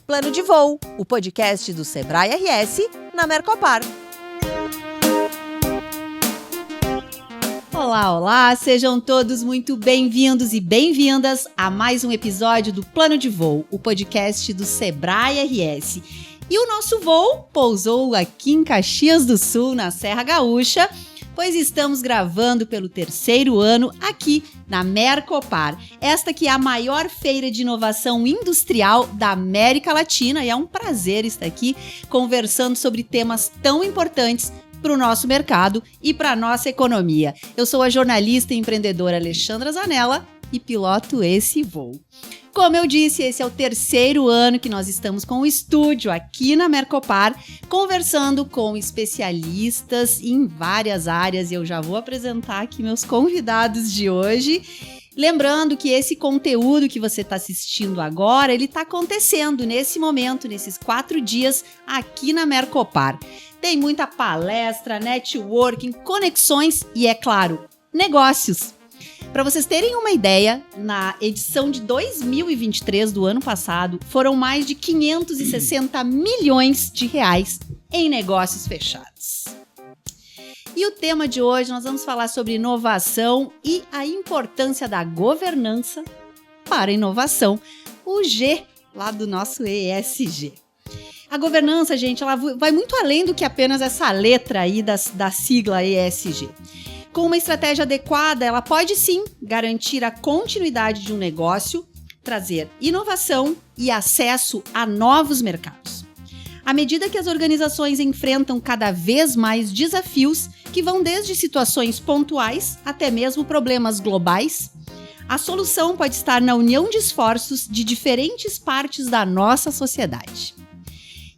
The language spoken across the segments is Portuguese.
Plano de Voo, o podcast do Sebrae RS na Mercopar. Olá, olá! Sejam todos muito bem-vindos e bem-vindas a mais um episódio do Plano de Voo, o podcast do Sebrae RS. E o nosso voo pousou aqui em Caxias do Sul, na Serra Gaúcha, pois estamos gravando pelo terceiro ano aqui na Mercopar. Esta que é a maior feira de inovação industrial da América Latina e é um prazer estar aqui conversando sobre temas tão importantes para o nosso mercado e para a nossa economia. Eu sou a jornalista e empreendedora Alexandra Zanella e piloto esse voo. Como eu disse, esse é o terceiro ano que nós estamos com o estúdio aqui na Mercopar, conversando com especialistas em várias áreas. E eu já vou apresentar aqui meus convidados de hoje. Lembrando que esse conteúdo que você está assistindo agora, ele está acontecendo nesse momento, nesses 4 dias aqui na Mercopar. Tem muita palestra, networking, conexões e, é claro, negócios. Para vocês terem uma ideia, na edição de 2023 do ano passado, foram mais de 560 milhões de reais em negócios fechados. E o tema de hoje, nós vamos falar sobre inovação e a importância da governança para a inovação, o G lá do nosso ESG. A governança, gente, ela vai muito além do que apenas essa letra aí da sigla ESG. Com uma estratégia adequada, ela pode sim garantir a continuidade de um negócio, trazer inovação e acesso a novos mercados. À medida que as organizações enfrentam cada vez mais desafios, que vão desde situações pontuais até mesmo problemas globais, a solução pode estar na união de esforços de diferentes partes da nossa sociedade.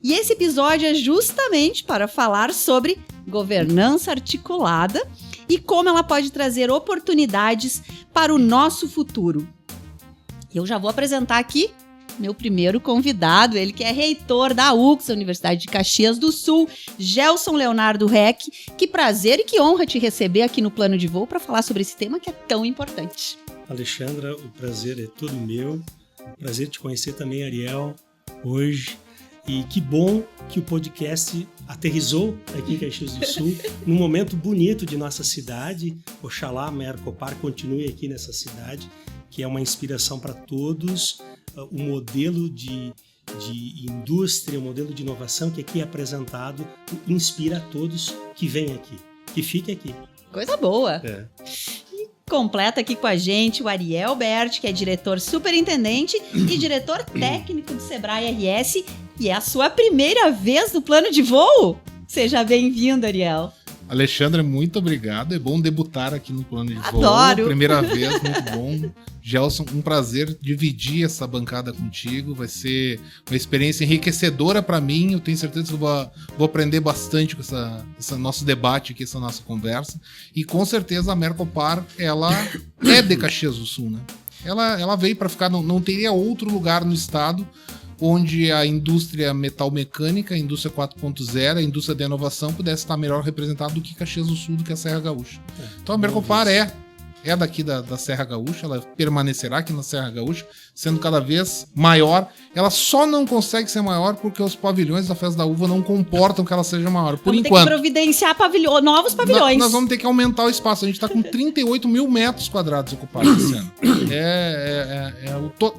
E esse episódio é justamente para falar sobre governança articulada e como ela pode trazer oportunidades para o nosso futuro. Eu já vou apresentar aqui meu primeiro convidado, ele que é reitor da UX, Universidade de Caxias do Sul, Gelson Leonardo Reck. Que prazer e que honra te receber aqui no Plano de Voo para falar sobre esse tema que é tão importante. Alexandra, o prazer é todo meu. Prazer te conhecer também, Ariel, hoje. E que bom que o podcast aterrissou aqui em Caxias do Sul, num momento bonito de nossa cidade. Oxalá a Mercopar continue aqui nessa cidade, que é uma inspiração para todos. O modelo de indústria, o modelo de inovação que aqui é apresentado, inspira a todos que vêm aqui, que fiquem aqui. Coisa boa! É. Completa aqui com a gente o Ariel Berti, que é diretor superintendente e diretor técnico do Sebrae RS. E é a sua primeira vez no Plano de Voo? Seja bem-vindo, Ariel. Alexandre, muito obrigado. É bom debutar aqui no Plano de Voo. Adoro! Primeira vez, muito bom. Gelson, um prazer dividir essa bancada contigo. Vai ser uma experiência enriquecedora para mim. Eu tenho certeza que eu vou aprender bastante com esse nosso debate aqui, essa nossa conversa. E com certeza a Mercopar, ela é de Caxias do Sul, né? Ela veio para ficar, não teria outro lugar no estado onde a indústria metal-mecânica, a indústria 4.0, a indústria da inovação pudesse estar melhor representada do que Caxias do Sul, do que a Serra Gaúcha. Então a Mercopar é daqui da Serra Gaúcha, ela permanecerá aqui na Serra Gaúcha, sendo cada vez maior. Ela só não consegue ser maior porque os pavilhões da Festa da Uva não comportam que ela seja maior, por enquanto. Vamos ter que providenciar novos pavilhões. Nós vamos ter que aumentar o espaço. A gente está com 38 mil metros quadrados ocupados esse ano.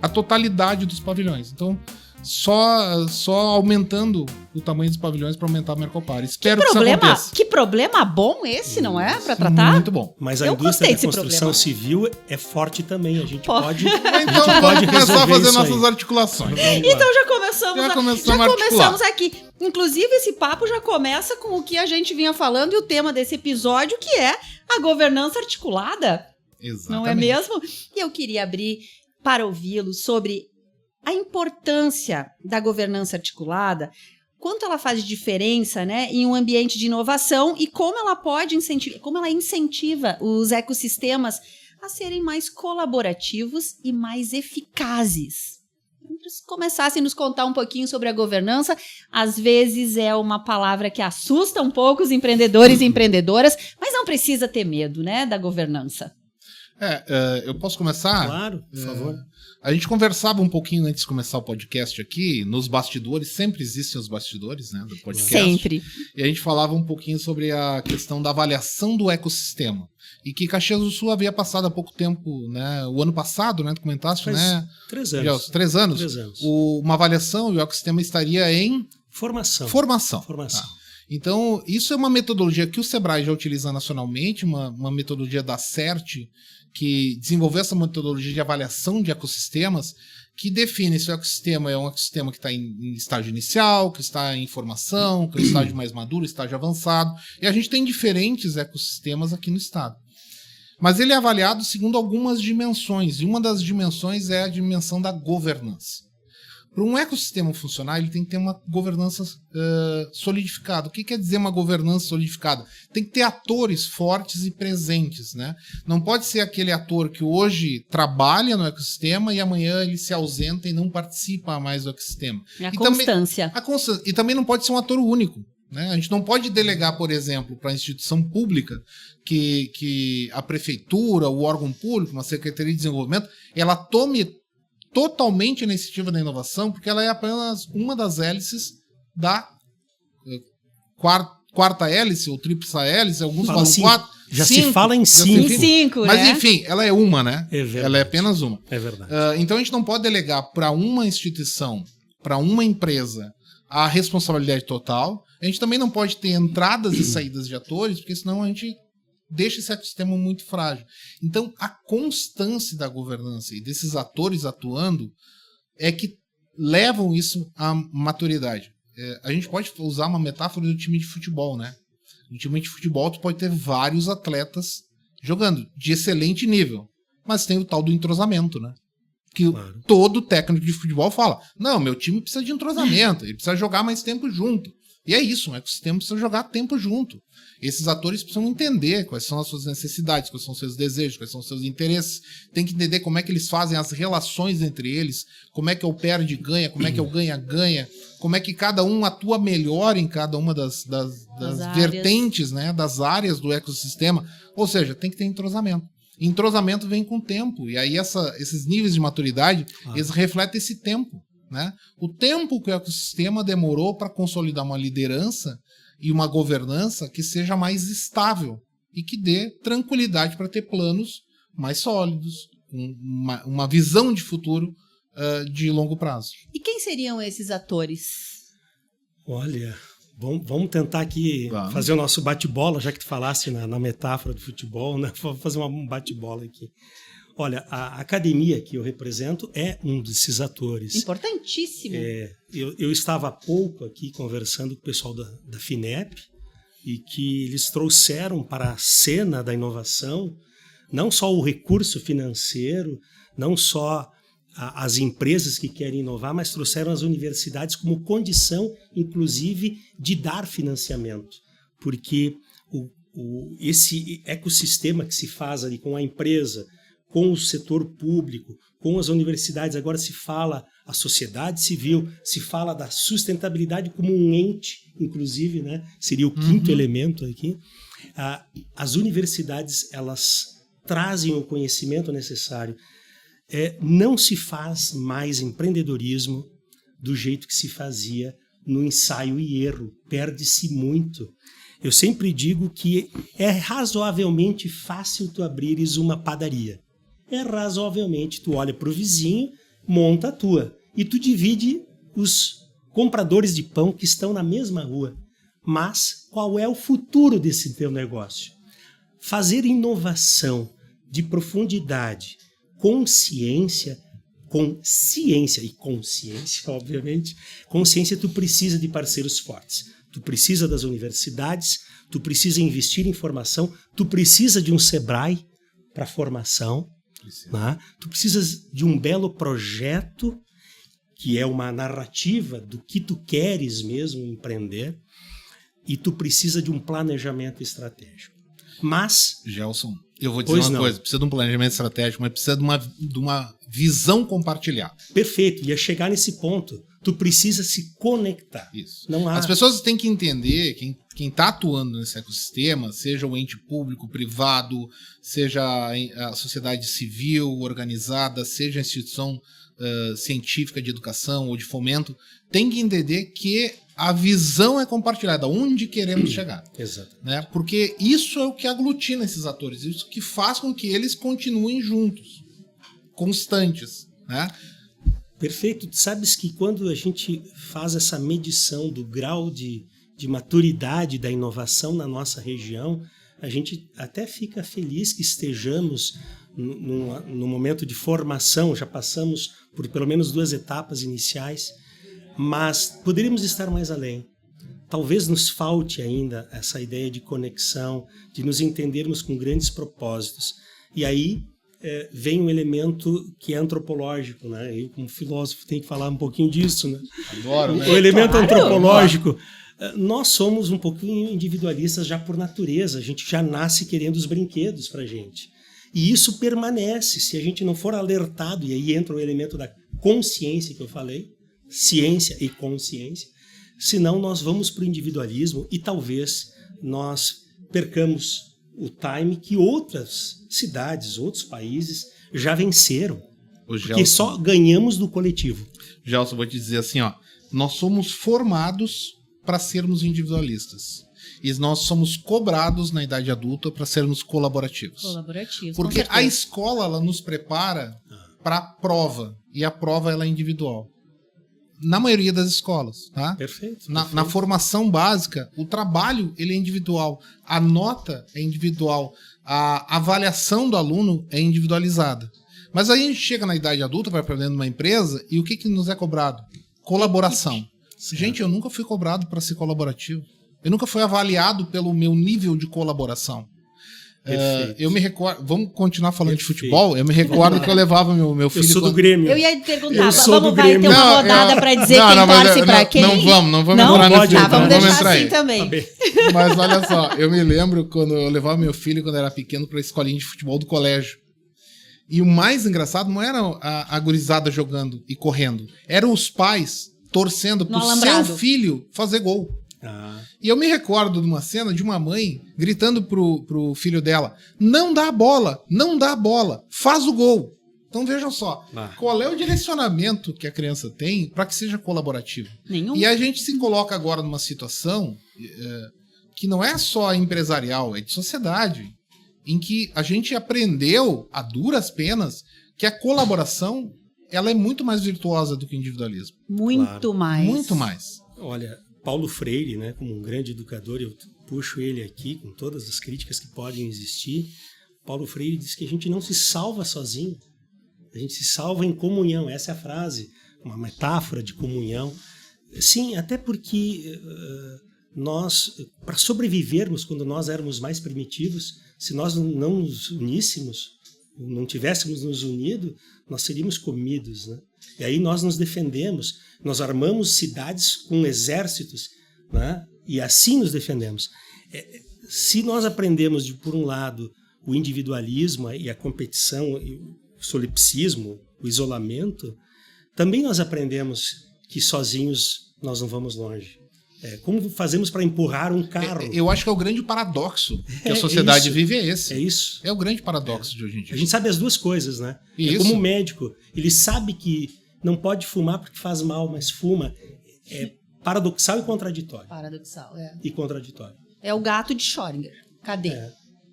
A totalidade dos pavilhões. Então, só aumentando o tamanho dos pavilhões para aumentar a Mercopar. Espero que isso aconteça. Que problema bom esse, não é? Para tratar? Muito bom. Mas a indústria da construção civil é forte também. A gente pode começar a fazer nossas articulações. Então já começamos aqui. Inclusive, esse papo já começa com o que a gente vinha falando e o tema desse episódio, que é a governança articulada. Exatamente. Não é mesmo? E eu queria abrir para ouvi-lo sobre a importância da governança articulada, quanto ela faz de diferença, né, em um ambiente de inovação e como ela pode incentiva os ecossistemas a serem mais colaborativos e mais eficazes. Se começassem a nos contar um pouquinho sobre a governança, às vezes é uma palavra que assusta um pouco os empreendedores e empreendedoras, mas não precisa ter medo, né, da governança. Eu posso começar? Claro, por favor. A gente conversava um pouquinho antes de começar o podcast aqui, nos bastidores, sempre existem os bastidores, né, do podcast. Sempre. E a gente falava um pouquinho sobre a questão da avaliação do ecossistema. E que Caxias do Sul havia passado há pouco tempo, né, o ano passado, né, tu comentaste, Faz né? 3 anos. 3 anos. 3 anos. Uma avaliação e o ecossistema estaria em Formação. Tá. Então, isso é uma metodologia que o Sebrae já utiliza nacionalmente, uma metodologia da CERT, que desenvolveu essa metodologia de avaliação de ecossistemas, que define se o ecossistema é um ecossistema que está em estágio inicial, que está em formação, que é um estágio mais maduro, estágio avançado. E a gente tem diferentes ecossistemas aqui no estado. Mas ele é avaliado segundo algumas dimensões, e uma das dimensões é a dimensão da governança. Para um ecossistema funcionar, ele tem que ter uma governança solidificada. O que quer dizer uma governança solidificada? Tem que ter atores fortes e presentes, né? Não pode ser aquele ator que hoje trabalha no ecossistema e amanhã ele se ausenta e não participa mais do ecossistema. A constância. E também não pode ser um ator único, né? A gente não pode delegar, por exemplo, para a instituição pública que a prefeitura, o órgão público, uma secretaria de desenvolvimento, ela tome totalmente a iniciativa da inovação, porque ela é apenas uma das hélices da quarta hélice ou tríplice hélice, alguns falam 4. Já se fala em 5. Mas enfim, ela é uma, né? É verdade. Ela é apenas uma. É verdade. Então a gente não pode delegar para uma instituição, para uma empresa, a responsabilidade total. A gente também não pode ter entradas e saídas de atores, porque senão a gente deixa esse ecossistema muito frágil. Então, a constância da governança e desses atores atuando é que levam isso à maturidade. A gente pode usar uma metáfora do time de futebol, né? No time de futebol, tu pode ter vários atletas jogando de excelente nível, mas tem o tal do entrosamento, né? Que todo técnico de futebol fala, não, meu time precisa de entrosamento, ele precisa jogar mais tempo junto. E é isso, um ecossistema precisa jogar tempo junto. Esses atores precisam entender quais são as suas necessidades, quais são os seus desejos, quais são os seus interesses. Tem que entender como é que eles fazem as relações entre eles, como é que é o perde e ganha, como é que é o ganha-ganha, como é que cada um atua melhor em cada uma das vertentes, né, das áreas do ecossistema. Ou seja, tem que ter entrosamento. Entrosamento vem com o tempo. E aí esses níveis de maturidade, eles refletem esse tempo, né? O tempo que o ecossistema demorou para consolidar uma liderança e uma governança que seja mais estável e que dê tranquilidade para ter planos mais sólidos, uma visão de futuro de longo prazo. E quem seriam esses atores? Olha, vamos tentar aqui fazer o nosso bate-bola, já que tu falasse na metáfora do futebol, né? Vou fazer um bate-bola aqui. Olha, a academia que eu represento é um desses atores. Importantíssimo. Eu estava há pouco aqui conversando com o pessoal da FINEP e que eles trouxeram para a cena da inovação não só o recurso financeiro, não só as empresas que querem inovar, mas trouxeram as universidades como condição, inclusive, de dar financiamento. Porque esse ecossistema que se faz ali com a empresa, com o setor público, com as universidades, agora se fala a sociedade civil, se fala da sustentabilidade como um ente, inclusive, né? Seria o quinto elemento aqui. As universidades, elas trazem o conhecimento necessário. Não se faz mais empreendedorismo do jeito que se fazia no ensaio e erro. Perde-se muito. Eu sempre digo que é razoavelmente fácil tu abrires uma padaria. É razoavelmente, tu olha para o vizinho, monta a tua. E tu divide os compradores de pão que estão na mesma rua. Mas qual é o futuro desse teu negócio? Fazer inovação de profundidade, com ciência, obviamente, consciência, tu precisa de parceiros fortes. Tu precisa das universidades, tu precisa investir em formação, tu precisa de um Sebrae para formação. Né? Tu precisas de um belo projeto, que é uma narrativa do que tu queres mesmo empreender, e tu precisa de um planejamento estratégico. Mas... Gelson, eu vou dizer uma coisa, precisa de um planejamento estratégico, mas precisa de uma visão compartilhada. Perfeito, ia chegar nesse ponto. Tu precisa se conectar. Isso. Não há... As pessoas têm que entender, quem está atuando nesse ecossistema, seja o ente público, privado, seja a sociedade civil organizada, seja a instituição científica de educação ou de fomento, tem que entender que a visão é compartilhada, onde queremos chegar. Exato. Né? Porque isso é o que aglutina esses atores, isso que faz com que eles continuem juntos, constantes. Né? Perfeito. Tu sabes que quando a gente faz essa medição do grau de maturidade da inovação na nossa região, a gente até fica feliz que estejamos no momento de formação, já passamos por pelo menos 2 etapas iniciais, mas poderíamos estar mais além. Talvez nos falte ainda essa ideia de conexão, de nos entendermos com grandes propósitos. E aí vem um elemento que é antropológico, né? Eu, como filósofo, tenho que falar um pouquinho disso, né? Adoro, né? O elemento antropológico. Nós somos um pouquinho individualistas já por natureza, a gente já nasce querendo os brinquedos pra gente. E isso permanece, se a gente não for alertado, e aí entra o elemento da consciência que eu falei, ciência e consciência, senão nós vamos para o individualismo e talvez nós percamos o time que outras cidades, outros países já venceram, porque só ganhamos do coletivo. Gelson, vou te dizer assim, ó, nós somos formados para sermos individualistas. E nós somos cobrados na idade adulta para sermos colaborativos. Porque a escola ela nos prepara para a prova, e a prova ela é individual. Na maioria das escolas, tá? Perfeito. Na formação básica, o trabalho ele é individual, a nota é individual, a avaliação do aluno é individualizada. Mas aí a gente chega na idade adulta, vai aprendendo numa empresa, e o que nos é cobrado? Colaboração. Gente, eu nunca fui cobrado para ser colaborativo. Eu nunca fui avaliado pelo meu nível de colaboração. Eu me recordo... Vamos continuar falando de futebol? Eu me recordo que eu levava meu filho... Eu sou do Grêmio. Eu ia te perguntar, vamos vai ter uma rodada para dizer quem torce para quem? Não vamos entrar nesse tá, vamos deixar entrar assim aí. também. Mas olha só, eu me lembro quando eu levava meu filho, quando era pequeno, para a escolinha de futebol do colégio. E o mais engraçado não era a gurizada jogando e correndo. Eram os pais torcendo pro seu filho fazer gol. E eu me recordo de uma cena de uma mãe gritando pro filho dela: não dá a bola, faz o gol. Então vejam só, qual é o direcionamento que a criança tem para que seja colaborativo? Nenhum. E a gente se coloca agora numa situação que não é só empresarial, é de sociedade, em que a gente aprendeu a duras penas que a colaboração ela é muito mais virtuosa do que o individualismo. Muito mais. Muito mais. Olha, Paulo Freire, né, como um grande educador, eu puxo ele aqui com todas as críticas que podem existir. Paulo Freire diz que a gente não se salva sozinho, a gente se salva em comunhão. Essa é a frase, uma metáfora de comunhão. Sim, até porque nós, para sobrevivermos quando nós éramos mais primitivos, se nós não nos uníssemos, não tivéssemos nos unido, nós seríamos comidos, né? E aí nós nos defendemos, nós armamos cidades com exércitos, né? E assim nos defendemos. Se nós aprendemos, por um lado, o individualismo e a competição, o solipsismo, o isolamento, também nós aprendemos que sozinhos nós não vamos longe. Como fazemos para empurrar um carro? Eu acho que é o grande paradoxo que a sociedade vive é esse. É isso. É o grande paradoxo de hoje em dia. A gente sabe as duas coisas, né? Isso. Como um médico, ele sabe que não pode fumar porque faz mal, mas fuma. É paradoxal e contraditório. Paradoxal, E contraditório. É o gato de Schrödinger. Cadê?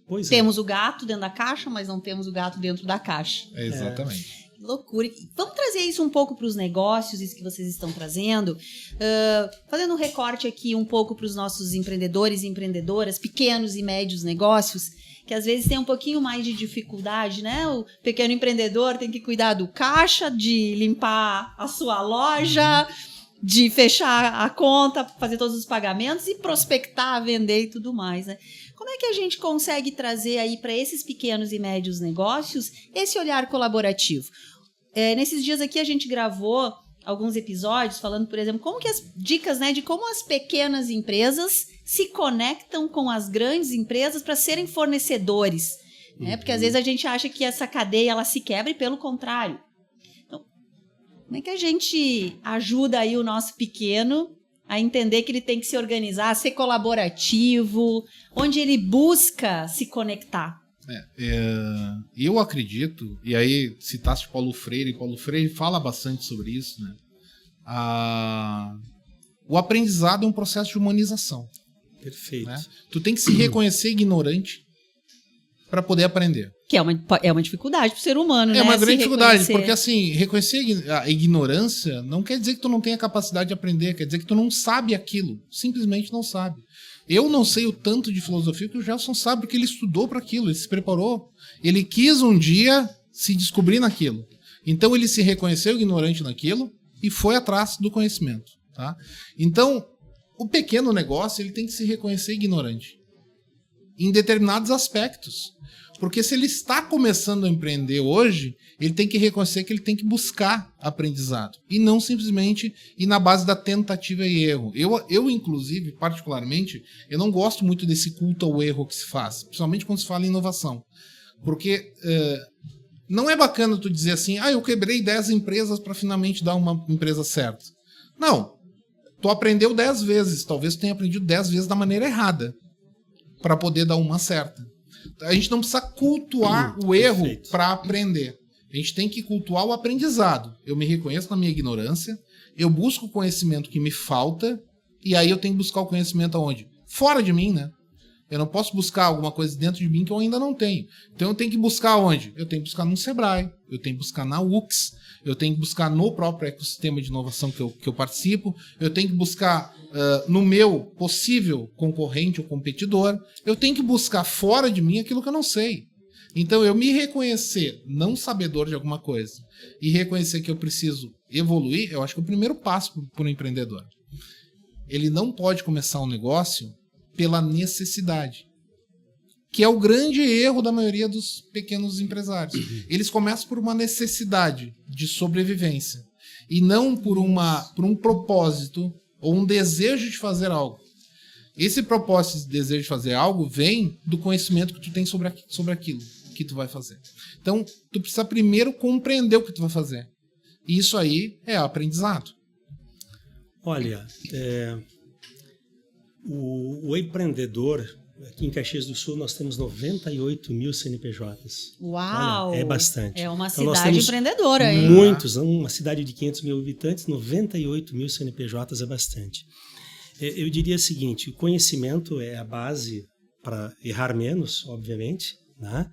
Pois temos o gato dentro da caixa, mas não temos o gato dentro da caixa. Exatamente. Que loucura. Vamos trazer isso um pouco para os negócios, isso que vocês estão trazendo. Fazendo um recorte aqui um pouco para os nossos empreendedores e empreendedoras, pequenos e médios negócios, que às vezes tem um pouquinho mais de dificuldade, né? O pequeno empreendedor tem que cuidar do caixa, de limpar a sua loja, de fechar a conta, fazer todos os pagamentos e prospectar, vender e tudo mais, né? Como é que a gente consegue trazer aí para esses pequenos e médios negócios esse olhar colaborativo? Nesses dias aqui a gente gravou alguns episódios falando, por exemplo, como que as dicas, né, de como as pequenas empresas se conectam com as grandes empresas para serem fornecedores, né? Porque às vezes a gente acha que essa cadeia ela se quebra e pelo contrário. Então, Como é que a gente ajuda aí o nosso pequeno a entender que ele tem que se organizar, ser colaborativo, onde ele busca se conectar? Eu acredito, e aí citaste Paulo Freire fala bastante sobre isso, né? O aprendizado é um processo de humanização. Perfeito. Né? Tu tem que se reconhecer ignorante para poder aprender. Que é uma dificuldade para o ser humano, né? É uma grande dificuldade, reconhecer. porque assim, reconhecer a ignorância não quer dizer que tu não tenha capacidade de aprender, quer dizer que tu não sabe aquilo, simplesmente não sabe. Eu não sei o tanto de filosofia que o Gelson sabe, porque ele estudou para aquilo, ele se preparou, ele quis um dia se descobrir naquilo. Então ele se reconheceu ignorante naquilo e foi atrás do conhecimento. Tá? Então, o pequeno negócio ele tem que se reconhecer ignorante em determinados aspectos. Porque se ele está começando a empreender hoje, ele tem que reconhecer que ele tem que buscar aprendizado. E não simplesmente ir na base da tentativa e erro. Eu inclusive, particularmente, eu não gosto muito desse culto ao erro que se faz. Principalmente quando se fala em inovação. Porque não é bacana tu dizer assim, eu quebrei 10 empresas para finalmente dar uma empresa certa. Não. Tu aprendeu 10 vezes. Talvez tu tenha aprendido 10 vezes da maneira errada. Para poder dar uma certa. A gente não precisa cultuar o erro para aprender. A gente tem que cultuar o aprendizado. Eu me reconheço na minha ignorância, eu busco o conhecimento que me falta, e aí eu tenho que buscar o conhecimento aonde? Fora de mim, né? Eu não posso buscar alguma coisa dentro de mim que eu ainda não tenho. Então eu tenho que buscar onde? Eu tenho que buscar no Sebrae, eu tenho que buscar na UX, eu tenho que buscar no próprio ecossistema de inovação que eu participo, eu tenho que buscar no meu possível concorrente ou competidor, eu tenho que buscar fora de mim aquilo que eu não sei. Então eu me reconhecer não sabedor de alguma coisa e reconhecer que eu preciso evoluir, eu acho que é o primeiro passo para um empreendedor. Ele não pode começar um negócio pela necessidade, que é o grande erro da maioria dos pequenos empresários. Eles começam por uma necessidade de sobrevivência e não por um propósito ou um desejo de fazer algo. Esse propósito, esse desejo de fazer algo vem do conhecimento que tu tem sobre aquilo que tu vai fazer. Então, tu precisa primeiro compreender o que tu vai fazer. E isso aí é aprendizado. Olha, o empreendedor, aqui em Caxias do Sul, nós temos 98 mil CNPJs. Uau! Olha, é bastante. É uma Então, nós cidade temos empreendedora, hein? Muitos, uma cidade de 500 mil habitantes, 98 mil CNPJs é bastante. Eu diria o seguinte, o conhecimento é a base para errar menos, obviamente, né?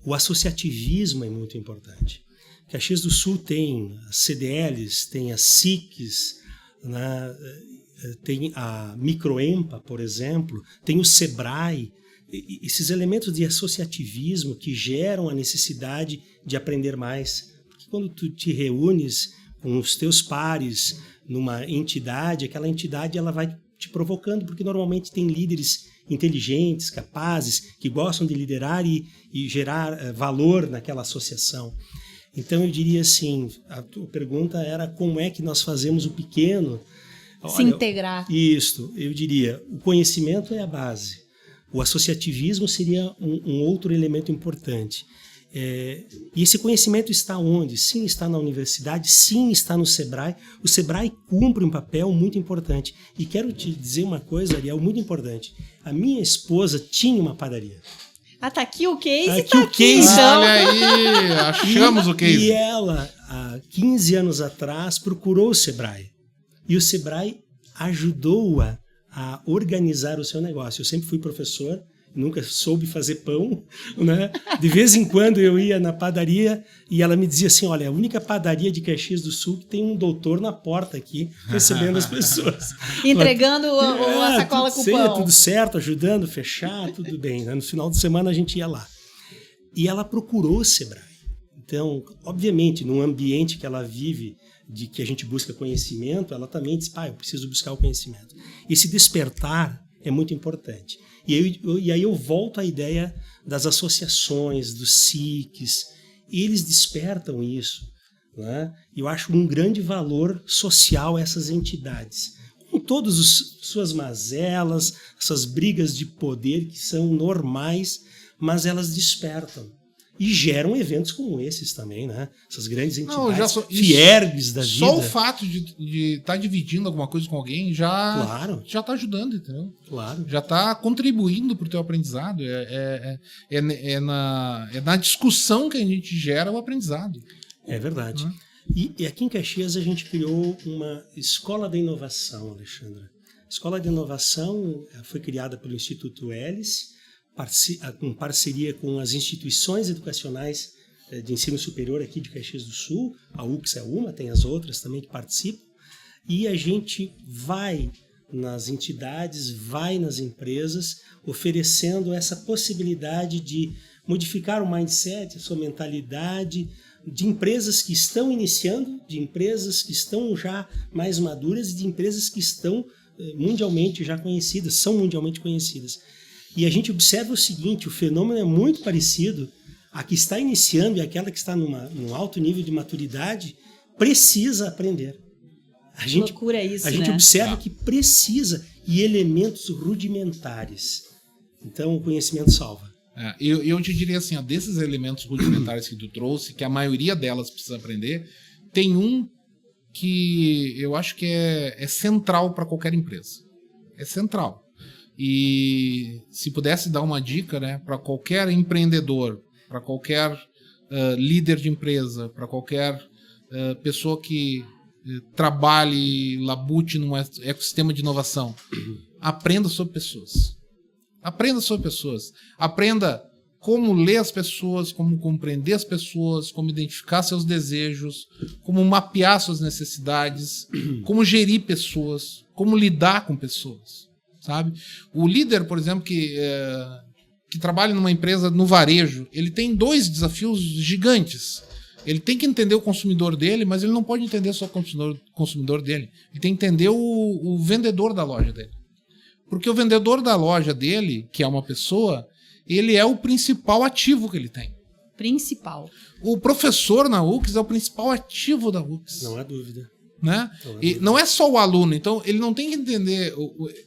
O associativismo é muito importante. Caxias do Sul tem as CDLs, tem as SICs, né? Tem a Microempa, por exemplo, tem o Sebrae, esses elementos de associativismo que geram a necessidade de aprender mais. Porque quando tu te reúnes com os teus pares numa entidade, aquela entidade ela vai te provocando, porque normalmente tem líderes inteligentes, capazes, que gostam de liderar e gerar valor naquela associação. Então eu diria assim, a tua pergunta era como é que nós fazemos o pequeno se integrar. Isso, eu diria, o conhecimento é a base. O associativismo seria um outro elemento importante. E esse conhecimento está onde? Sim, está na universidade, sim, está no Sebrae. O Sebrae cumpre um papel muito importante. E quero te dizer uma coisa, Ariel, muito importante. A minha esposa tinha uma padaria. Tá aqui o case, aqui o case. Então. Olha aí, achamos o case. E ela, há 15 anos atrás, procurou o Sebrae. E o Sebrae ajudou-a a organizar o seu negócio. Eu sempre fui professor, nunca soube fazer pão, né? De vez em quando eu ia na padaria e ela me dizia assim, olha, a única padaria de Caxias do Sul que tem um doutor na porta aqui, recebendo as pessoas. Entregando a sacola com o pão. Tudo certo, ajudando, fechar, tudo bem. Né? No final de semana a gente ia lá. E ela procurou o Sebrae. Então, obviamente, num ambiente que ela vive, de que a gente busca conhecimento, ela também diz, eu preciso buscar o conhecimento. Esse despertar é muito importante. E aí eu volto à ideia das associações, dos SICs, eles despertam isso. Né? Eu acho um grande valor social a essas entidades. Com todas as suas mazelas, essas brigas de poder que são normais, mas elas despertam. e geram eventos como esses também, né? Essas grandes Não, entidades, já fiergues da vida. Só o fato de estar dividindo alguma coisa com alguém Claro. já tá ajudando, entendeu? Claro. Já tá contribuindo pro teu aprendizado. É na discussão que a gente gera o aprendizado. É verdade. E aqui em Caxias a gente criou uma Escola da Inovação, Alexandra. A Escola de Inovação foi criada pelo Instituto Hélice, em parceria com as instituições educacionais de ensino superior aqui de Caxias do Sul. A UX é uma, tem as outras também que participam. E a gente vai nas entidades, vai nas empresas, oferecendo essa possibilidade de modificar o mindset, a sua mentalidade, de empresas que estão iniciando, de empresas que estão já mais maduras e de empresas que estão mundialmente já conhecidas, são mundialmente conhecidas. E a gente observa o seguinte, o fenômeno é muito parecido. A que está iniciando e aquela que está num alto nível de maturidade precisa aprender. Loucura isso, a gente observa que precisa, e elementos rudimentares. Então o conhecimento salva. Eu te diria assim, desses elementos rudimentares que tu trouxe, que a maioria delas precisa aprender, tem um que eu acho que é central para qualquer empresa. É central. E se pudesse dar uma dica, né, para qualquer empreendedor, para qualquer líder de empresa, para qualquer pessoa que trabalhe, labute num ecossistema de inovação, aprenda sobre pessoas. Aprenda sobre pessoas. Aprenda como ler as pessoas, como compreender as pessoas, como identificar seus desejos, como mapear suas necessidades, como gerir pessoas, como lidar com pessoas. Sabe? O líder, por exemplo, que trabalha numa empresa no varejo, ele tem 2 desafios gigantes. Ele tem que entender o consumidor dele, mas ele não pode entender só o consumidor dele. Ele tem que entender o vendedor da loja dele. Porque o vendedor da loja dele, que é uma pessoa, ele é o principal ativo que ele tem. Principal. O professor na UX é o principal ativo da UX. Não há dúvida. Né? E não é só o aluno, então ele não tem que entender,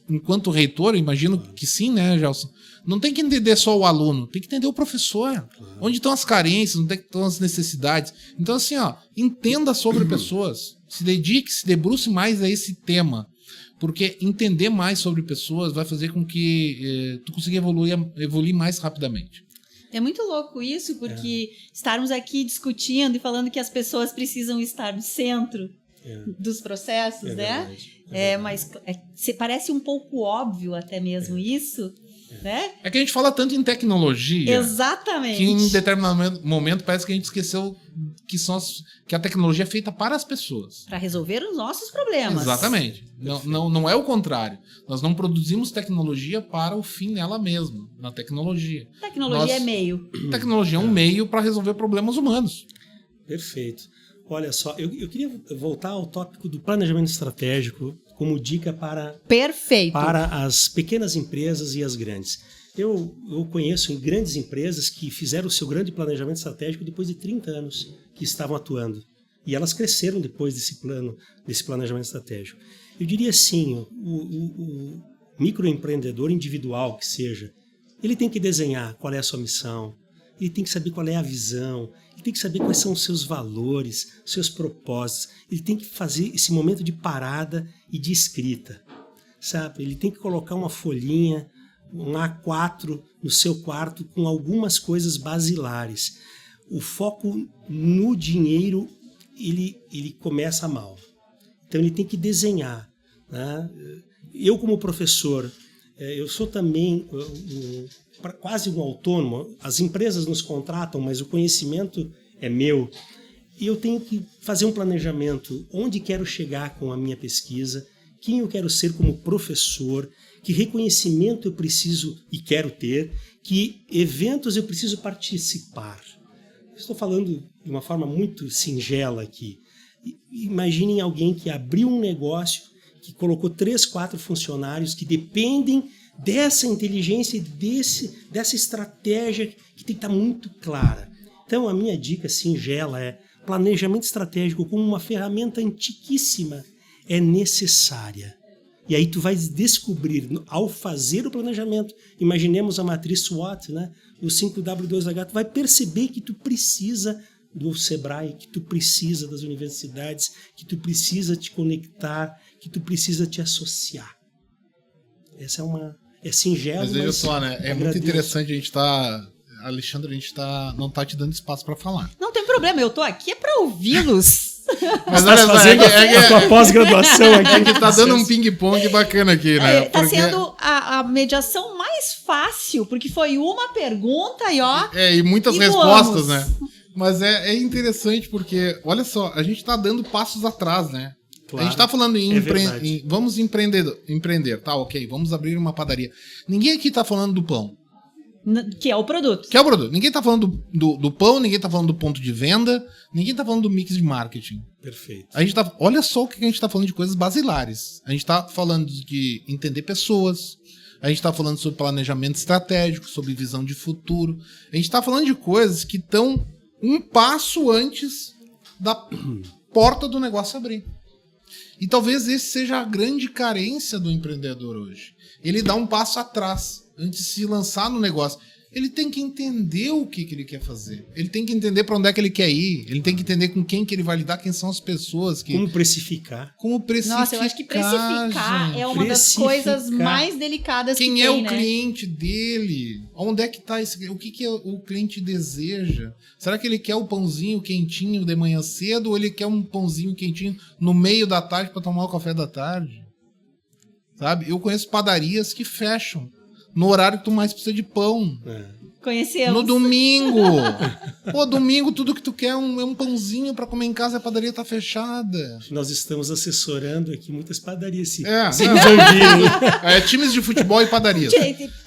enquanto reitor, imagino que sim, né, Gelson? Não tem que entender só o aluno, tem que entender o professor. Claro. Onde estão as carências, onde estão as necessidades. Então, assim, entenda sobre pessoas, se dedique, se debruce mais a esse tema, porque entender mais sobre pessoas vai fazer com que tu consiga evoluir mais rapidamente. É muito louco isso, porque estarmos aqui discutindo e falando que as pessoas precisam estar no centro dos processos, né? Mas parece um pouco óbvio até mesmo isso, né? É que a gente fala tanto em tecnologia. Exatamente. Que em determinado momento parece que a gente esqueceu que a tecnologia é feita para as pessoas. Para resolver os nossos problemas. Exatamente. Não é o contrário. Nós não produzimos tecnologia para o fim nela mesma, na tecnologia. Tecnologia é meio. Tecnologia é um meio para resolver problemas humanos. Perfeito. Olha só, eu queria voltar ao tópico do planejamento estratégico como dica para as pequenas empresas e as grandes. Eu conheço em grandes empresas que fizeram o seu grande planejamento estratégico depois de 30 anos que estavam atuando. E elas cresceram depois desse planejamento estratégico. Eu diria assim, o microempreendedor individual que seja, ele tem que desenhar qual é a sua missão, ele tem que saber qual é a visão, ele tem que saber quais são os seus valores, seus propósitos. Ele tem que fazer esse momento de parada e de escrita, sabe? Ele tem que colocar uma folhinha, um A4 no seu quarto com algumas coisas basilares. O foco no dinheiro, ele começa mal. Então ele tem que desenhar, né? Eu como professor, eu sou também quase um autônomo. As empresas nos contratam, mas o conhecimento é meu. E eu tenho que fazer um planejamento. Onde quero chegar com a minha pesquisa? Quem eu quero ser como professor? Que reconhecimento eu preciso e quero ter? Que eventos eu preciso participar? Estou falando de uma forma muito singela aqui. Imaginem alguém que abriu um negócio, que colocou 3, 4 funcionários que dependem dessa inteligência e dessa estratégia que tem que estar muito clara. Então, a minha dica singela é: planejamento estratégico como uma ferramenta antiquíssima é necessária. E aí tu vai descobrir, ao fazer o planejamento, imaginemos a matriz SWOT, né? O 5W2H, tu vai perceber que tu precisa do Sebrae, que tu precisa das universidades, que tu precisa te conectar, que tu precisa te associar. Essa é singelo, mas veja só, né? É muito interessante a gente Alexandre, a gente não tá te dando espaço para falar. Não tem problema, eu tô aqui para ouvi-los. Mas olha só, a tua pós-graduação aqui. A gente tá dando um ping-pong bacana aqui, né? Tá sendo a mediação mais fácil, porque foi uma pergunta e muitas respostas, né? Mas é interessante porque, olha só, a gente tá dando passos atrás, né? Claro, a gente tá falando vamos empreender, tá, ok, vamos abrir uma padaria. Ninguém aqui tá falando do pão. Que é o produto. Ninguém tá falando do pão, ninguém tá falando do ponto de venda, ninguém tá falando do mix de marketing. Perfeito. Olha só o que a gente tá falando de coisas basilares. A gente tá falando de entender pessoas, a gente tá falando sobre planejamento estratégico, sobre visão de futuro. A gente tá falando de coisas que estão um passo antes da porta do negócio abrir. E talvez esse seja a grande carência do empreendedor hoje. Ele dá um passo atrás antes de se lançar no negócio. Ele tem que entender o que ele quer fazer. Ele tem que entender para onde é que ele quer ir. Ele tem que entender com quem que ele vai lidar, quem são as pessoas. Como precificar. Nossa, eu acho que precificar, gente, é uma das coisas mais delicadas que tem, quem é o cliente dele? Onde é que está esse... O que o cliente deseja? Será que ele quer o pãozinho quentinho de manhã cedo ou ele quer um pãozinho quentinho no meio da tarde para tomar o café da tarde? Sabe? Eu conheço padarias que fecham no horário que tu mais precisa de pão. Conhecemos. No domingo. Pô, domingo tudo que tu quer é um pãozinho pra comer em casa e a padaria tá fechada. Nós estamos assessorando aqui muitas padarias. Se times de futebol e padarias.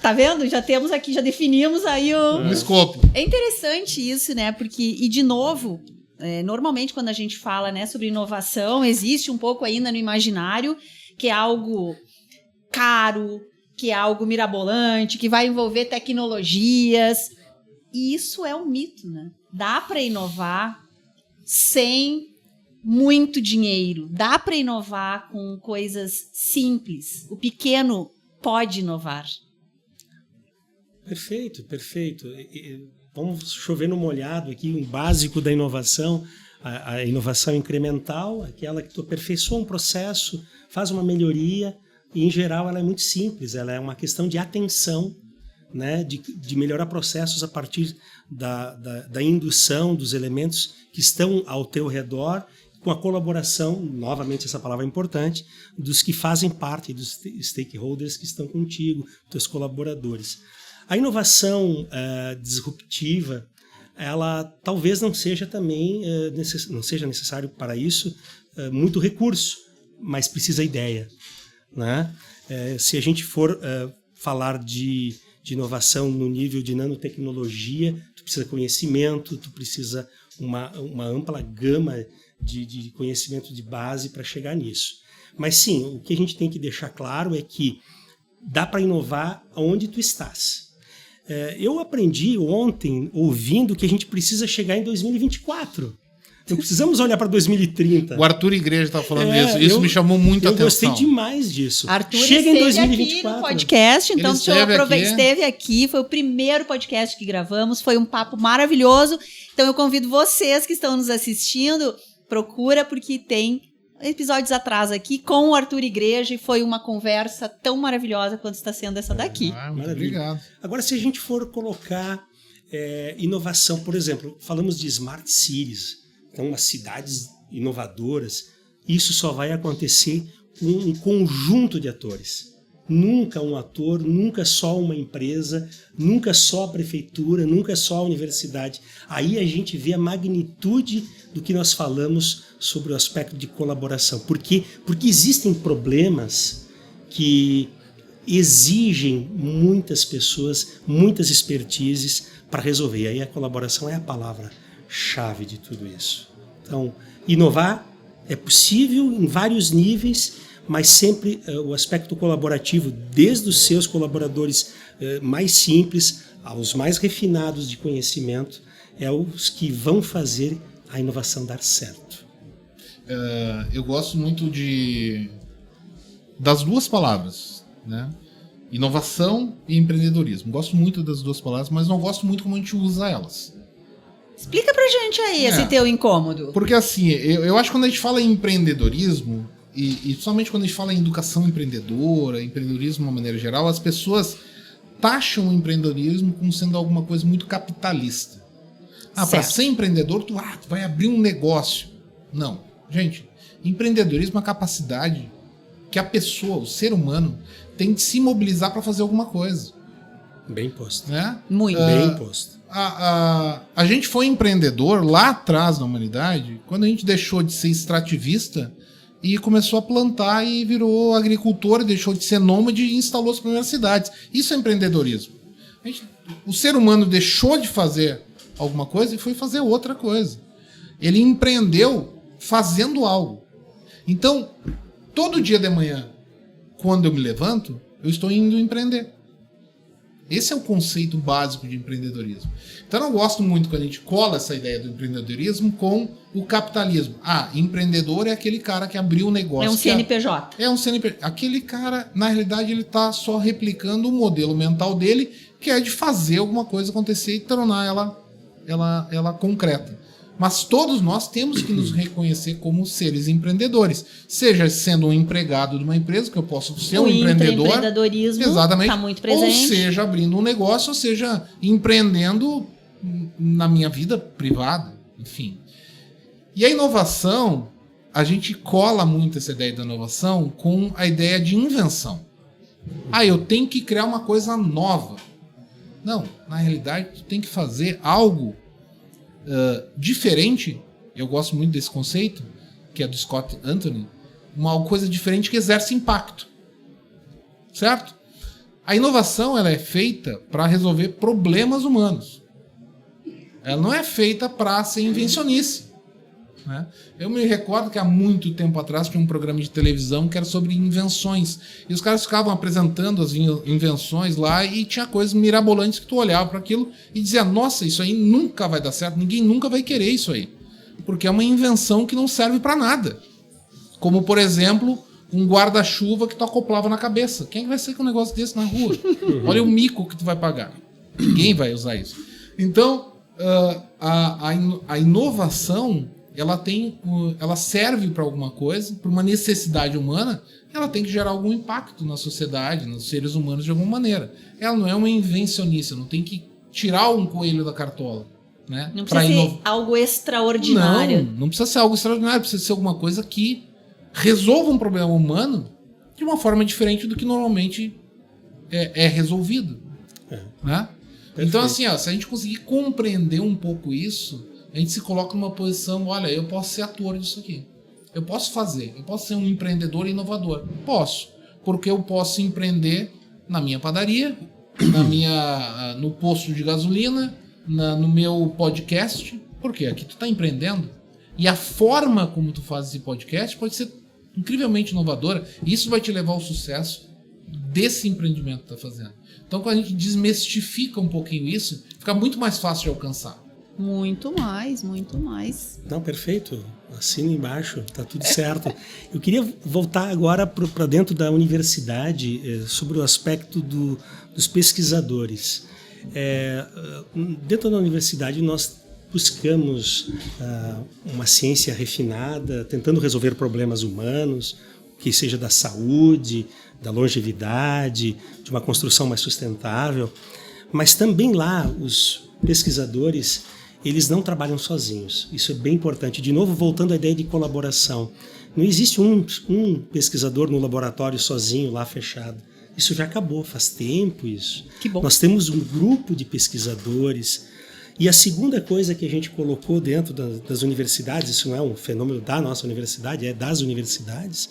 Tá vendo? Já temos aqui, já definimos aí um escopo. É interessante isso, né? Porque, e de novo, normalmente quando a gente fala, né, sobre inovação, existe um pouco ainda no imaginário que é algo caro, que é algo mirabolante, que vai envolver tecnologias. E isso é um mito, né? Dá para inovar sem muito dinheiro. Dá para inovar com coisas simples. O pequeno pode inovar. Perfeito, perfeito. Vamos chover no molhado aqui, um básico da inovação. A inovação incremental, aquela que tu aperfeiçoa um processo, faz uma melhoria. E, em geral, ela é muito simples, ela é uma questão de atenção, né? de melhorar processos a partir da indução dos elementos que estão ao teu redor, com a colaboração, novamente essa palavra é importante, dos que fazem parte, dos stakeholders que estão contigo, teus colaboradores. A inovação disruptiva, ela talvez não seja também, não seja necessário para isso muito recurso, mas precisa ideia. Né? Se a gente for falar de inovação no nível de nanotecnologia, tu precisa conhecimento, tu precisa uma ampla gama de conhecimento de base para chegar nisso. Mas sim, o que a gente tem que deixar claro é que dá para inovar onde tu estás. Eu aprendi ontem, ouvindo, que a gente precisa chegar em 2024. Não precisamos olhar para 2030. O Arthur Igreja estava falando isso. Isso me chamou muita atenção. Eu gostei demais disso. Arthur chega em 2024. Aqui no podcast, então esteve aqui. Foi o primeiro podcast que gravamos. Foi um papo maravilhoso. Então eu convido vocês que estão nos assistindo, procura, porque tem episódios atrás aqui com o Arthur Igreja e foi uma conversa tão maravilhosa quanto está sendo essa daqui. Muito obrigado. Agora, se a gente for colocar inovação, por exemplo, falamos de Smart Cities. Então, as cidades inovadoras, isso só vai acontecer com um conjunto de atores. Nunca um ator, nunca só uma empresa, nunca só a prefeitura, nunca só a universidade. Aí a gente vê a magnitude do que nós falamos sobre o aspecto de colaboração. Por quê? Porque existem problemas que exigem muitas pessoas, muitas expertises para resolver. E aí a colaboração é a palavra-chave de tudo isso. Então, inovar é possível em vários níveis, mas sempre o aspecto colaborativo, desde os seus colaboradores mais simples aos mais refinados de conhecimento, é os que vão fazer a inovação dar certo. Eu gosto muito de das duas palavras, né? Inovação e empreendedorismo. Gosto muito das duas palavras, mas não gosto muito como a gente usa elas. Explica pra gente aí esse teu incômodo. Porque assim, eu acho que quando a gente fala em empreendedorismo, e somente quando a gente fala em educação empreendedora, empreendedorismo de uma maneira geral, as pessoas taxam o empreendedorismo como sendo alguma coisa muito capitalista. Para ser empreendedor, tu vai abrir um negócio. Não. Gente, empreendedorismo é a capacidade que a pessoa, o ser humano, tem de se mobilizar para fazer alguma coisa. Bem posto. Né? Muito. Bem posto. A gente foi empreendedor lá atrás na humanidade, quando a gente deixou de ser extrativista e começou a plantar e virou agricultor, deixou de ser nômade e instalou as primeiras cidades. Isso é empreendedorismo. O ser humano deixou de fazer alguma coisa e foi fazer outra coisa. Ele empreendeu fazendo algo. Então, todo dia de manhã, quando eu me levanto, eu estou indo empreender. Esse é o conceito básico de empreendedorismo. Então eu não gosto muito quando a gente cola essa ideia do empreendedorismo com o capitalismo. Empreendedor é aquele cara que abriu um negócio. É um CNPJ. É um CNPJ. Aquele cara, na realidade, ele está só replicando o modelo mental dele, que é de fazer alguma coisa acontecer e tornar ela concreta. Mas todos nós temos que nos reconhecer como seres empreendedores. Seja sendo um empregado de uma empresa, que eu posso ser um empreendedor. O empreendedorismo está muito presente. Ou seja, abrindo um negócio, ou seja, empreendendo na minha vida privada. Enfim. E a inovação, a gente cola muito essa ideia da inovação com a ideia de invenção. Eu tenho que criar uma coisa nova. Não, na realidade, tu tem que fazer algo diferente. Eu gosto muito desse conceito, que é do Scott Anthony, uma coisa diferente que exerce impacto, certo? A inovação ela é feita para resolver problemas humanos, ela não é feita para ser invencionice, né? Eu me recordo que há muito tempo atrás tinha um programa de televisão que era sobre invenções, e os caras ficavam apresentando as invenções lá e tinha coisas mirabolantes que tu olhava para aquilo e dizia, nossa, isso aí nunca vai dar certo, ninguém nunca vai querer isso aí, porque é uma invenção que não serve para nada. Como, por exemplo, um guarda-chuva que tu acoplava na cabeça. Quem vai ser com um negócio desse na rua? Olha o mico que tu vai pagar. Ninguém vai usar isso. Então, a inovação ela serve para alguma coisa, para uma necessidade humana, ela tem que gerar algum impacto na sociedade, nos seres humanos de alguma maneira. Ela não é uma invencionista, não tem que tirar um coelho da cartola. Né? Não precisa ser algo extraordinário. Não precisa ser algo extraordinário, precisa ser alguma coisa que resolva um problema humano de uma forma diferente do que normalmente é resolvido. Né? Então, assim, se a gente conseguir compreender um pouco isso, a gente se coloca numa posição, olha, eu posso ser ator disso aqui. Eu posso fazer, eu posso ser um empreendedor inovador. Posso, porque eu posso empreender na minha padaria, no posto de gasolina, no meu podcast. Por quê? Aqui tu está empreendendo. E a forma como tu faz esse podcast pode ser incrivelmente inovadora. E isso vai te levar ao sucesso desse empreendimento que tu está fazendo. Então, quando a gente desmistifica um pouquinho isso, fica muito mais fácil de alcançar. Muito mais, muito mais. Não, perfeito. Assina embaixo, tá tudo certo. Eu queria voltar agora para dentro da universidade, sobre o aspecto dos pesquisadores. Dentro da universidade, nós buscamos uma ciência refinada, tentando resolver problemas humanos, que seja da saúde, da longevidade, de uma construção mais sustentável. Mas também lá, os pesquisadores, eles não trabalham sozinhos. Isso é bem importante. De novo, voltando à ideia de colaboração. Não existe um pesquisador no laboratório sozinho, lá fechado. Isso já acabou, faz tempo isso. Que bom. Nós temos um grupo de pesquisadores. E a segunda coisa que a gente colocou dentro das universidades, isso não é um fenômeno da nossa universidade, é das universidades,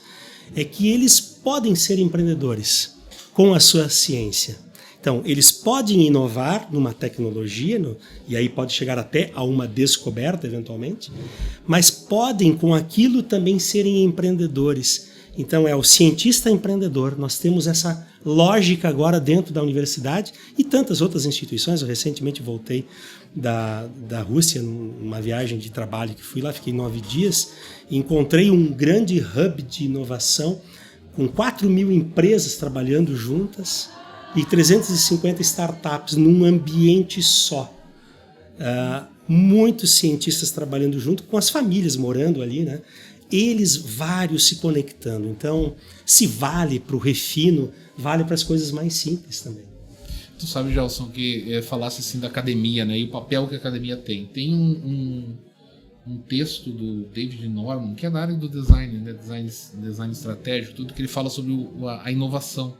é que eles podem ser empreendedores com a sua ciência. Então, eles podem inovar numa tecnologia, e aí pode chegar até a uma descoberta, eventualmente, mas podem, com aquilo, também serem empreendedores. Então, é o cientista empreendedor. Nós temos essa lógica agora dentro da universidade e tantas outras instituições. Eu recentemente voltei da Rússia, numa viagem de trabalho que fui lá, fiquei 9 dias, e encontrei um grande hub de inovação com 4.000 empresas trabalhando juntas e 350 startups num ambiente só. Muitos cientistas trabalhando junto, com as famílias morando ali, né? Eles vários se conectando. Então, se vale para o refino, vale para as coisas mais simples também. Tu sabe, Gelson, que falasse assim da academia, né? E o papel que a academia tem. Tem um texto do David Norman, que é da área do design, né? Design estratégico, tudo, que ele fala sobre a inovação,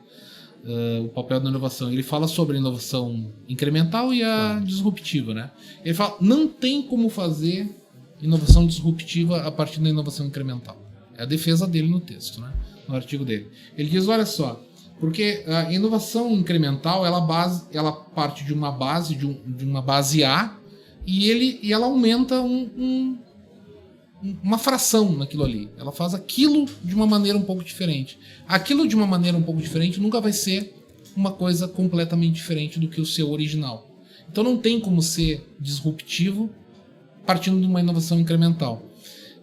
o papel da inovação. Ele fala sobre a inovação incremental e a disruptiva, né? Ele fala, não tem como fazer inovação disruptiva a partir da inovação incremental. É a defesa dele no texto, né? No artigo dele. Ele diz, olha só, porque a inovação incremental, ela parte de uma base, de uma base A, e ela aumenta uma fração naquilo ali. Ela faz aquilo de uma maneira um pouco diferente. Aquilo de uma maneira um pouco diferente nunca vai ser uma coisa completamente diferente do que o seu original. Então não tem como ser disruptivo partindo de uma inovação incremental.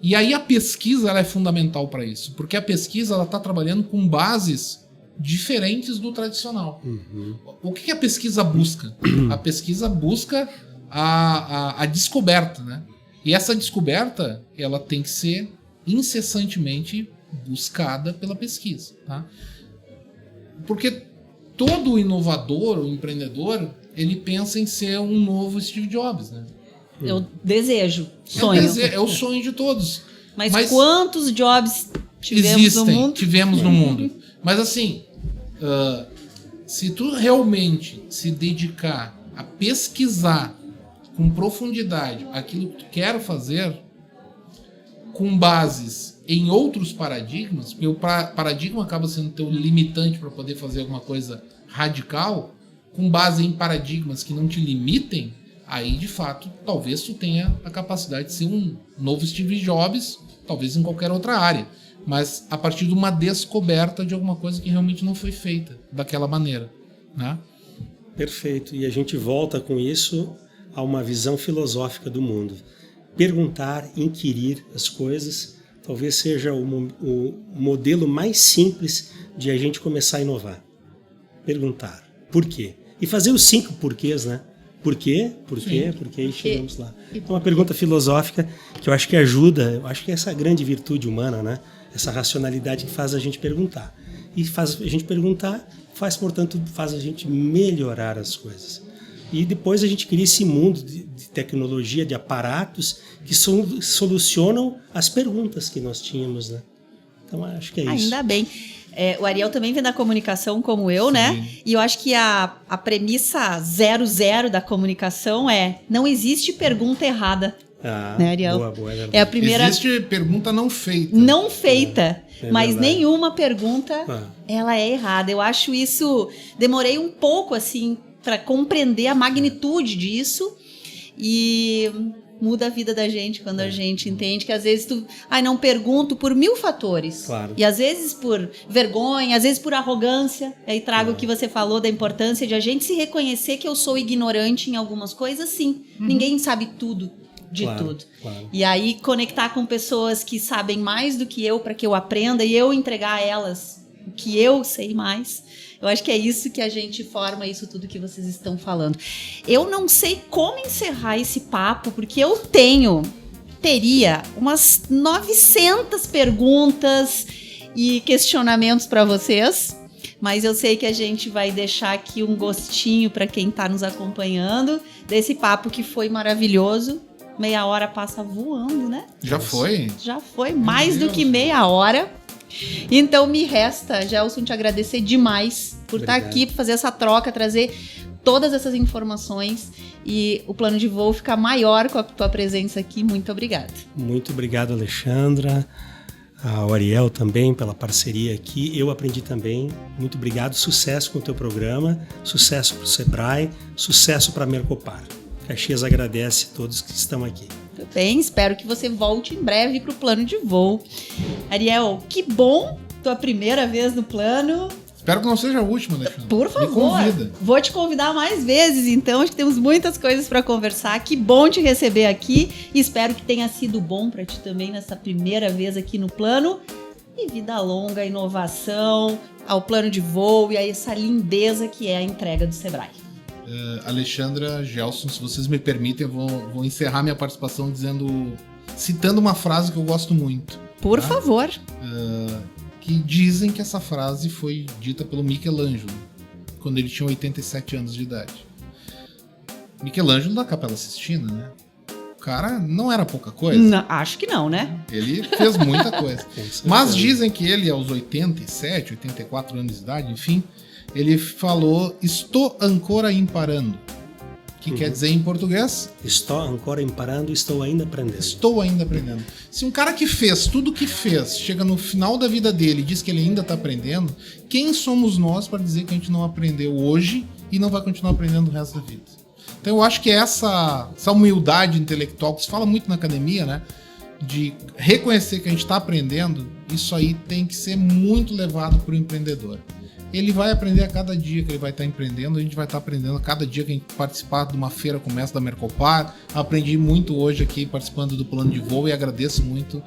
E aí a pesquisa ela é fundamental para isso, porque a pesquisa está trabalhando com bases diferentes do tradicional. Uhum. O que a pesquisa busca? A pesquisa busca a descoberta, né? E essa descoberta ela tem que ser incessantemente buscada pela pesquisa, tá? Porque todo inovador, o empreendedor, ele pensa em ser um novo Steve Jobs, né? Eu desejo, sonho. É o sonho de todos. Mas quantos Jobs tivemos no mundo? Mas assim, se tu realmente se dedicar a pesquisar com profundidade aquilo que tu quer fazer, com bases em outros paradigmas, porque o paradigma acaba sendo teu limitante para poder fazer alguma coisa radical, com base em paradigmas que não te limitem, aí de fato talvez tu tenha a capacidade de ser um novo Steve Jobs, talvez em qualquer outra área, mas a partir de uma descoberta de alguma coisa que realmente não foi feita daquela maneira, né? Perfeito. E a gente volta com isso a uma visão filosófica do mundo. Perguntar, inquirir as coisas, talvez seja o modelo mais simples de a gente começar a inovar. Perguntar. Por quê? E fazer os 5 porquês, né? Por quê? Por quê? Por quê? E chegamos lá. Então, uma pergunta filosófica que eu acho que ajuda, eu acho que é essa grande virtude humana, né? Essa racionalidade que faz a gente perguntar. E faz a gente perguntar, portanto, faz a gente melhorar as coisas. E depois a gente cria esse mundo de tecnologia, de aparatos que solucionam as perguntas que nós tínhamos, né? Então, acho que é isso. Ainda bem. O Ariel também vem da comunicação como eu, sim, né? E eu acho que a premissa 00 da comunicação é: não existe pergunta errada. Né, Ariel? Boa, é a primeira... Existe pergunta não feita. Não feita, mas nenhuma pergunta ela é errada. Eu acho isso... Demorei um pouco, assim, para compreender a magnitude disso, e muda a vida da gente quando a gente entende que às vezes não pergunto por 1000 fatores. Claro. E às vezes por vergonha, às vezes por arrogância. Aí trago o que você falou da importância de a gente se reconhecer que eu sou ignorante em algumas coisas, sim. Uhum. Ninguém sabe tudo de tudo. Claro. E aí conectar com pessoas que sabem mais do que eu para que eu aprenda e eu entregar a elas o que eu sei mais. Eu acho que é isso que a gente forma, isso tudo que vocês estão falando. Eu não sei como encerrar esse papo, porque eu teria umas 900 perguntas e questionamentos para vocês, mas eu sei que a gente vai deixar aqui um gostinho para quem está nos acompanhando desse papo que foi maravilhoso. Meia hora passa voando, né? Já foi? Já foi, mais do que meia hora. Então me resta, Gelson, te agradecer demais por estar aqui, por fazer essa troca, trazer todas essas informações, e o plano de voo ficar maior com a tua presença aqui. Muito obrigada. Muito obrigado, Alexandra, ao Ariel também pela parceria aqui. Eu aprendi também. Muito obrigado, sucesso com o teu programa, sucesso para o Sebrae, sucesso para a Mercopar. Caxias agradece a todos que estão aqui. Muito bem, espero que você volte em breve para o plano de voo. Ariel, que bom, tua primeira vez no plano. Espero que não seja a última, Alexandre. Por favor, me convida. Vou te convidar mais vezes, então. Acho que temos muitas coisas para conversar. Que bom te receber aqui. E espero que tenha sido bom para ti também nessa primeira vez aqui no plano. e vida longa, inovação, ao plano de voo e a essa lindeza que é a entrega do Sebrae. Alexandra, Gelson, se vocês me permitem, eu vou encerrar minha participação citando uma frase que eu gosto muito. Por favor. Que dizem que essa frase foi dita pelo Michelangelo, quando ele tinha 87 anos de idade. Michelangelo da Capela Sistina, né? O cara não era pouca coisa. Não, acho que não, né? Ele fez muita coisa. Mas dizem que ele, aos 87, 84 anos de idade, enfim, ele falou: "Estou ancora imparando". Que quer dizer em português? Estou ancora imparando, estou ainda aprendendo. Estou ainda aprendendo. Se um cara que fez tudo o que fez, chega no final da vida dele e diz que ele ainda está aprendendo, quem somos nós para dizer que a gente não aprendeu hoje e não vai continuar aprendendo o resto da vida? Então eu acho que essa humildade intelectual, que se fala muito na academia, né? De reconhecer que a gente está aprendendo, isso aí tem que ser muito levado para o empreendedor. Ele vai aprender a cada dia que ele vai estar empreendendo, a gente vai estar aprendendo a cada dia que a gente participar de uma feira como essa da Mercopar. Aprendi muito hoje aqui participando do plano de voo e agradeço muito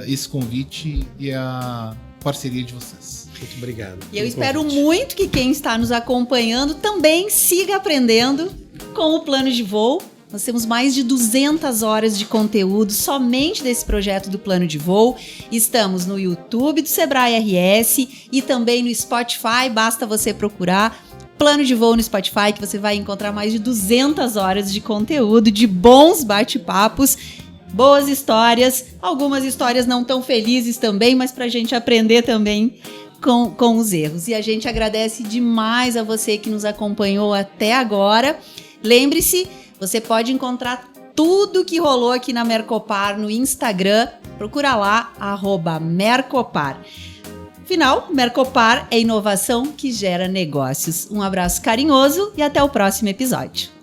esse convite e a parceria de vocês. Muito obrigado. E eu espero muito que quem está nos acompanhando também siga aprendendo com o plano de voo. Nós temos mais de 200 horas de conteúdo somente desse projeto do Plano de Voo. Estamos no YouTube do Sebrae RS e também no Spotify. Basta você procurar Plano de Voo no Spotify que você vai encontrar mais de 200 horas de conteúdo, de bons bate-papos, boas histórias, algumas histórias não tão felizes também, mas para a gente aprender também com os erros. E a gente agradece demais a você que nos acompanhou até agora. Lembre-se, você pode encontrar tudo que rolou aqui na Mercopar no Instagram. Procura lá, @Mercopar. Final, Mercopar é inovação que gera negócios. Um abraço carinhoso e até o próximo episódio.